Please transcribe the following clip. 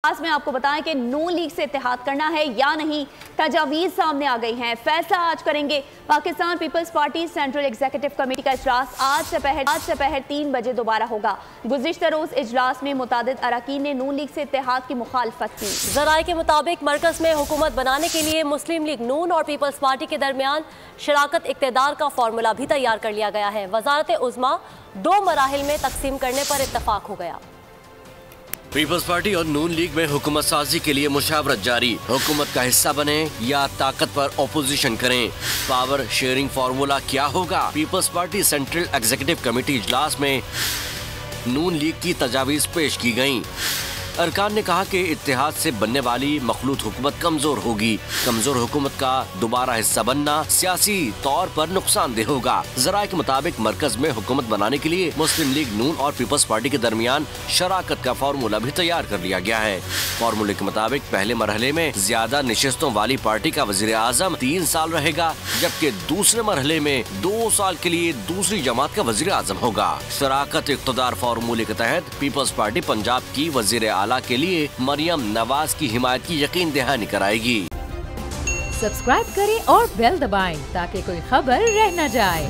आज में आपको बताएं कि नून लीग से इत्तेहाद करना है या नहीं, तजावीज़ सामने आ गई हैं। फैसला आज करेंगे। Pakistan Peoples Party Central Executive Committee का इजलास आज दोपहर 3 बजे दोबारा होगा। गुज़िश्ता रोज इजलास में मुतादिद अरकान ने नून लीग से इत्तेहाद की मुखालफत की। ज़राए के मुताबिक मरकज में हुकूमत बनाने के लिए मुस्लिम लीग नून और पीपल्स पार्टी के दरमियान शराकत इक़्तिदार का फार्मूला भी तैयार कर लिया गया है। वज़ारत उज़्मा 2 मराहिल में तकसीम करने पर इत्तफाक हो गया। पीपल्स पार्टी और नून लीग में हुकूमत साजी के लिए मुशावरत जारी। हुकूमत का हिस्सा बने या ताकत पर ओपोजिशन करें, पावर शेयरिंग फार्मूला क्या होगा। Peoples Party Central Executive Committee इजलास में नून लीग की तजावीज़ पेश की गयी। अरकान ने कहा कि इत्तेहाद से बनने वाली मखलूत हुकूमत कमजोर होगी। कमजोर हुकूमत का दोबारा हिस्सा बनना सियासी तौर पर नुकसानदेह होगा। ज़राए के मुताबिक मरकज में हुकूमत बनाने के लिए मुस्लिम लीग नून और पीपल्स पार्टी के दरमियान शराकत का फार्मूला भी तैयार कर लिया गया है। फार्मूले के मुताबिक पहले मरहले में ज्यादा नशिस्तों वाली पार्टी का वजीर आजम 3 साल रहेगा, जबकि दूसरे मरहले में 2 साल के लिए दूसरी जमात का वजीर आजम होगा। शराकत इक़्तिदार फार्मूले के तहत पीपल्स पार्टी पंजाब की वजीर के लिए मरियम नवाज की हिमायत की यकीन दहानी कराएगी। सब्सक्राइब करें और बेल दबाएं ताकि कोई खबर रह न जाए।